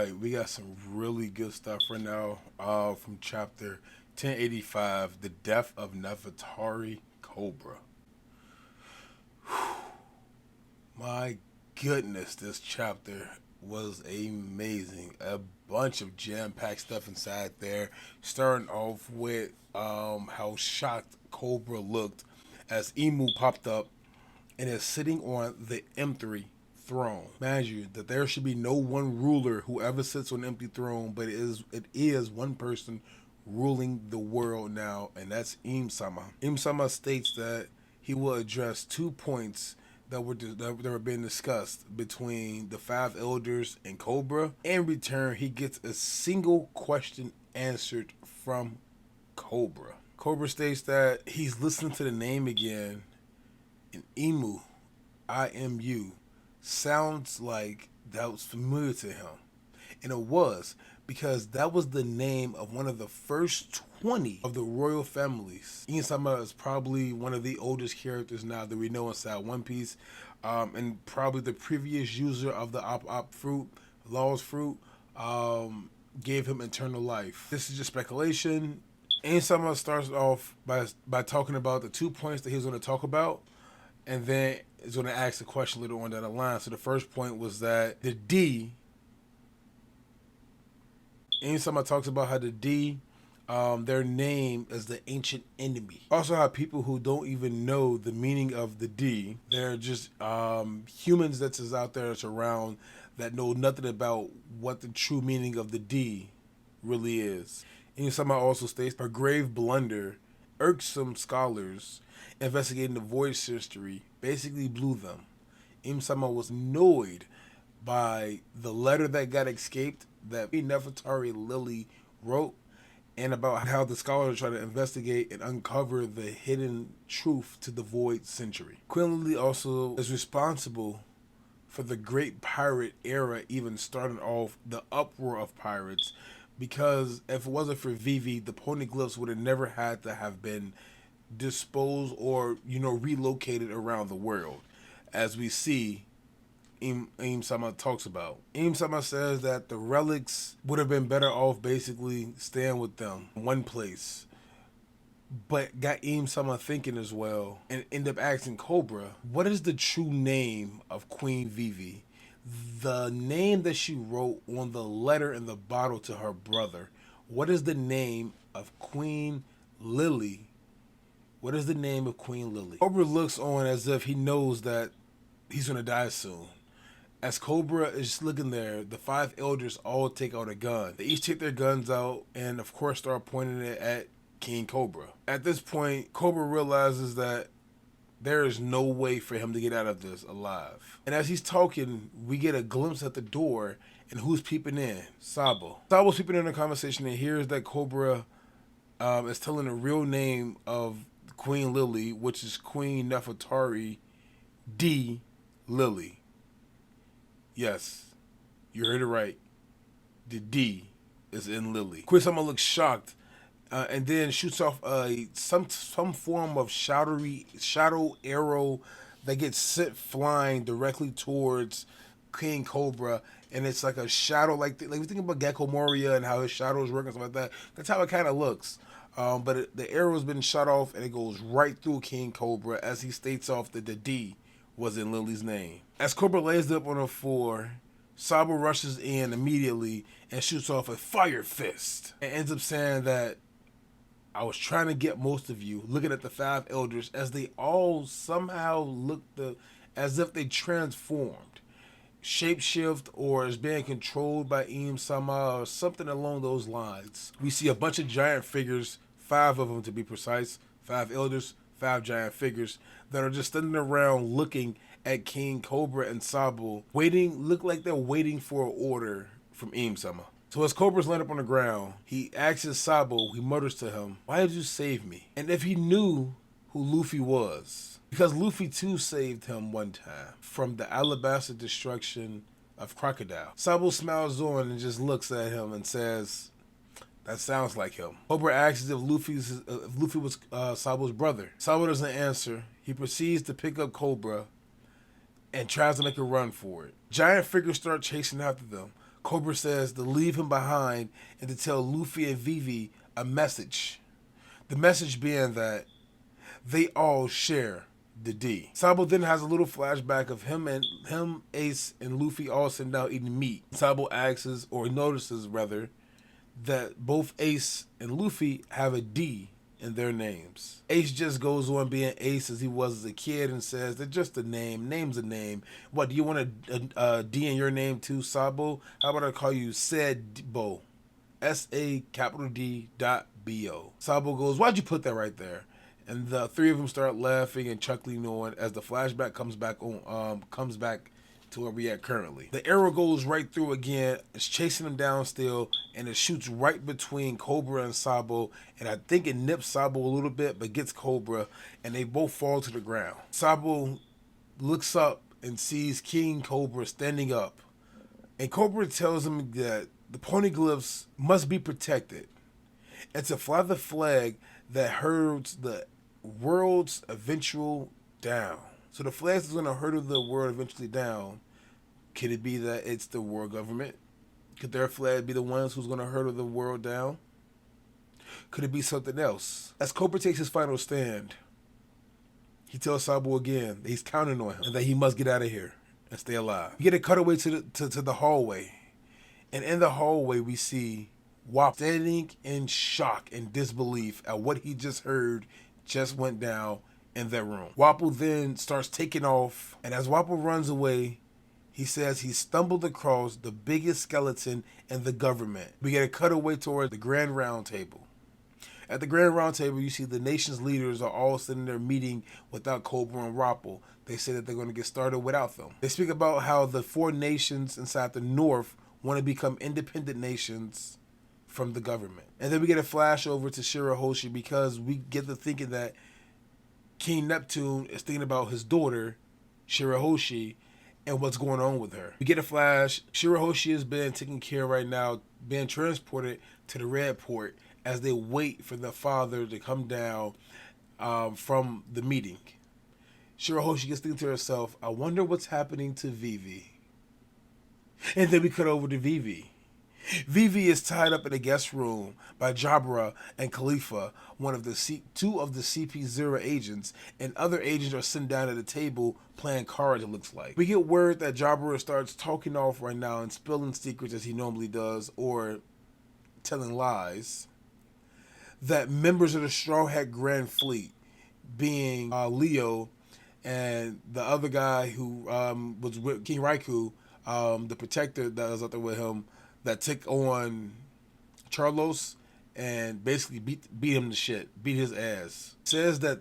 right, we got some really good stuff right now from chapter 1085, The Death of Nefertari Cobra. My goodness, this chapter was amazing. A bunch of jam-packed stuff inside there. Starting off with how shocked Cobra looked as Emu popped up and is sitting on the M3 throne. Mind you, that there should be no one ruler who ever sits on an empty throne, but it is one person ruling the world now, and that's Im Sama. Im Sama states that he will address 2 points that were being discussed between the five elders and Cobra. In return, he gets a single question answered from Cobra. Cobra states that he's listening to the name again, and Emu, IMU, sounds like that was familiar to him. And it was, because that was the name of one of the first 20 of the royal families. Insama is probably one of the oldest characters now that we know inside One Piece, and probably the previous user of the Op fruit, Law's fruit, gave him eternal life. This is just speculation. Insama starts off by talking about the 2 points that he was going to talk about, and then is going to ask a question later on down the line. So the first point was that the D. Anytime I talks about how the D, their name is the ancient enemy. Also, how people who don't even know the meaning of the D, they're just humans that's just out there that's around that know nothing about what the true meaning of the D really is. Anytime I also states a grave blunder, irksome scholars investigating the voice history basically blew them. Imsama was annoyed by the letter that got escaped that Nefertari Lily wrote, and about how the scholars try to investigate and uncover the hidden truth to the Void Century. Queen Lily also is responsible for the Great Pirate era even starting off the uproar of pirates, because if it wasn't for Vivi, the poneglyphs would have never had to have been disposed or, relocated around the world, as we see Im Sama talks about. Im Sama says that the relics would have been better off basically staying with them in one place, but got Im Sama thinking as well, and end up asking Cobra, what is the true name of Queen Vivi? The name that she wrote on the letter in the bottle to her brother. What is the name of Queen Lily? What is the name of Queen Lily? Cobra looks on as if he knows that he's going to die soon. As Cobra is looking there, the five elders all take out a gun. They each take their guns out and, of course, start pointing it at King Cobra. At this point, Cobra realizes that there is no way for him to get out of this alive. And as he's talking, we get a glimpse at the door, and who's peeping in? Sabo. Sabo's peeping in the conversation and hears that Cobra is telling the real name of Queen Lily, which is Queen Nefertari D. Lily. Yes, you heard it right. The D is in Lily. Kusama looks shocked, and then shoots off some form of shadow arrow that gets sent flying directly towards King Cobra, and it's like a shadow, like we think about Gecko Moria and how his shadows work and stuff like that. That's how it kind of looks. But the arrow's been shot off, and it goes right through King Cobra as he states off that the D was in Lily's name. As Cobra lays up on the floor, Sabo rushes in immediately and shoots off a fire fist, and ends up saying that I was trying to get most of you, looking at the five elders as they all somehow looked as if they transformed, shapeshift, or is being controlled by Im Sama or something along those lines. We see a bunch of giant figures, 5 of them to be precise, 5 elders, 5 giant figures that are just standing around looking at King Cobra and Sabo, look like they're waiting for an order from Im Sama. So as Cobra's laying up on the ground, he asks Sabo, he mutters to him, why did you save me? And if he knew who Luffy was, because Luffy too saved him one time from the alabaster destruction of Crocodile. Sabo smiles on and just looks at him and says, that sounds like him. Cobra asks if Luffy was Sabo's brother. Sabo doesn't answer. He proceeds to pick up Cobra and tries to make a run for it. Giant figures start chasing after them. Cobra says to leave him behind and to tell Luffy and Vivi a message. The message being that they all share the D. Sabo then has a little flashback of him, Ace, and Luffy all sitting down eating meat. Sabo asks, or notices rather, that both Ace and Luffy have a D in their names. Ace just goes on being Ace as he was as a kid and says they're just a name. Name's a name. What, do you want a D in your name too, Sabo? How about I call you Sadbo? SAD.BO. Sabo goes, why'd you put that right there? And the three of them start laughing and chuckling on as the flashback comes back to where we at currently. The arrow goes right through again. It's chasing him down still, and it shoots right between Cobra and Sabo. And I think it nips Sabo a little bit, but gets Cobra, and they both fall to the ground. Sabo looks up and sees King Cobra standing up, and Cobra tells him that the poneglyphs must be protected, and to fly the flag that herds the world's eventual down. So the flag is going to hurdle the world eventually down. Could it be that it's the world government? Could their flag be the ones who's going to hurdle the world down? Could it be something else? As Cobra takes his final stand, he tells Sabo again that he's counting on him and that he must get out of here and stay alive. We get a cutaway to the hallway. And in the hallway, we see Wap standing in shock and disbelief at what he just heard just went down in that room. Wapple then starts taking off, and as Wapple runs away, he says he stumbled across the biggest skeleton in the government. We get a cutaway toward the Grand Round Table. At the Grand Round Table, you see the nation's leaders are all sitting there meeting without Cobra and Wapple. They say that they're going to get started without them. They speak about how the 4 nations inside the North want to become independent nations from the government. And then we get a flash over to Shirahoshi because we get to thinking that King Neptune is thinking about his daughter, Shirahoshi, and what's going on with her. We get a flash. Shirahoshi is being taken care of right now, being transported to the Red Port as they wait for the father to come down from the meeting. Shirahoshi gets thinking to herself, I wonder what's happening to Vivi. And then we cut over to Vivi. Vivi is tied up in a guest room by Jabra and Khalifa, two of the CP0 agents, and other agents are sitting down at a table playing cards, it looks like. We get word that Jabra starts talking off right now and spilling secrets as he normally does, or telling lies, that members of the Straw Hat Grand Fleet, being Leo and the other guy who was with King Raikou, the protector that was out there with him, that took on Charlos and basically beat him to shit, beat his ass. Says that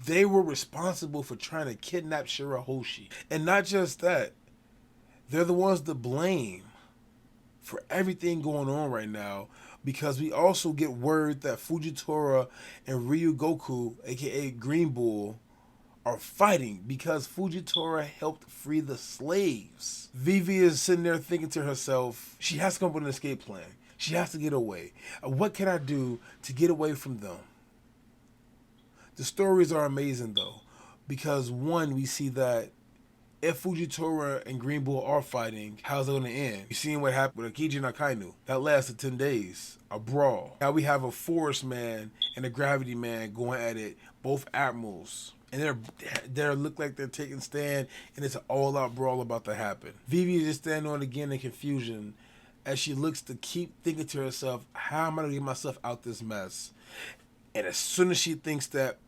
they were responsible for trying to kidnap Shirahoshi. And not just that, they're the ones to blame for everything going on right now, because we also get word that Fujitora and Ryugoku, aka Green Bull, are fighting because Fujitora helped free the slaves. Vivi is sitting there thinking to herself, she has to come up with an escape plan. She has to get away. What can I do to get away from them? The stories are amazing though, because one, we see that if Fujitora and Green Bull are fighting, how's it going to end? You seen what happened with Akiji and Akainu? That lasted 10 days. A brawl. Now we have a Forest Man and a Gravity Man going at it, both admirals. And they look like they're taking stand, and it's an all-out brawl about to happen. Vivi is just standing on again in confusion as she looks to keep thinking to herself, how am I going to get myself out this mess? And as soon as she thinks that,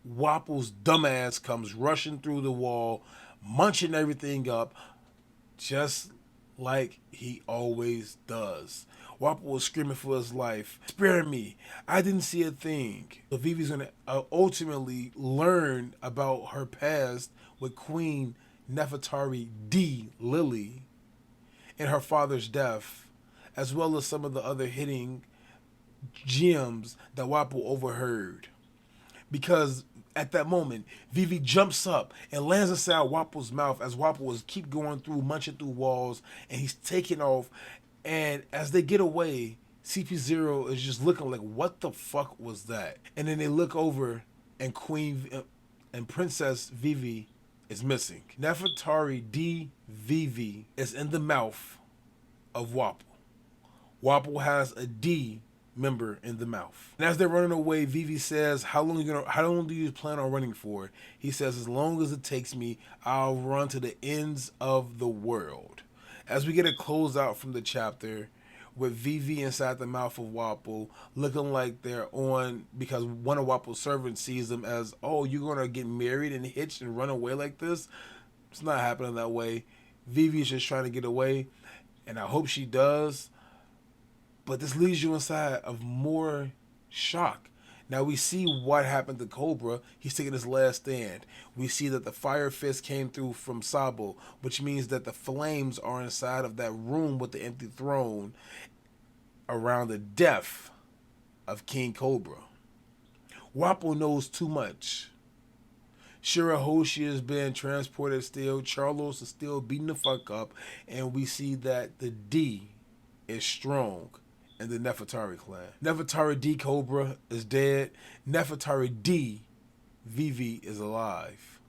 Wapple's dumbass comes rushing through the wall, munching everything up, just like he always does. Wapple was screaming for his life, spare me, I didn't see a thing. So Vivi's going to ultimately learn about her past with Queen Nefertari D. Lily and her father's death, as well as some of the other hidden gems that Wapple overheard. Because at that moment, Vivi jumps up and lands inside Wapple's mouth as Wapple is keep going through, munching through walls, and he's taking off. And as they get away, CP0 is just looking like, what the fuck was that? And then they look over, and Princess Vivi is missing. Nefertari D. Vivi is in the mouth of Wapple. Wapple has a D member in the mouth. And as they're running away, Vivi says, how long do you plan on running for? He says, as long as it takes me, I'll run to the ends of the world. As we get a closeout from the chapter with Vivi inside the mouth of Wapple, looking like they're on, because one of Wapple's servants sees them as, oh, you're going to get married and hitched and run away like this? It's not happening that way. Vivi's just trying to get away, and I hope she does. But this leaves you inside of more shock. Now we see what happened to Cobra. He's taking his last stand. We see that the fire fist came through from Sabo, which means that the flames are inside of that room with the empty throne around the death of King Cobra. Wapple knows too much. Shirahoshi is being transported still. Charlos is still beating the fuck up. And we see that the D is strong in the Nefertari clan. Nefertari D Cobra is dead. Nefertari D Vivi is alive.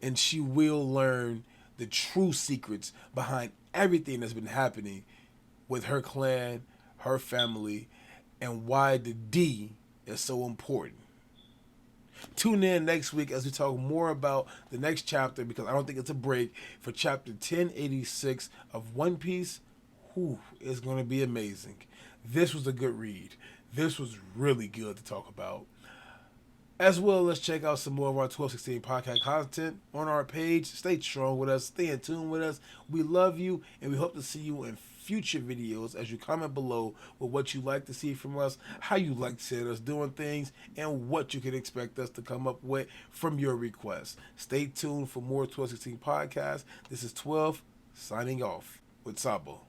And she will learn the true secrets behind everything that's been happening with her clan, her family, and why the D is so important. Tune in next week as we talk more about the next chapter, because I don't think it's a break, for chapter 1086 of One Piece. Whew, it's going to be amazing. This was a good read. This was really good to talk about. As well, let's check out some more of our 1216 podcast content on our page. Stay strong with us. Stay in tune with us. We love you, and we hope to see you in future videos as you comment below with what you like to see from us, how you like to see us doing things, and what you can expect us to come up with from your requests. Stay tuned for more 1216 podcasts. This is 12 signing off with Sabo.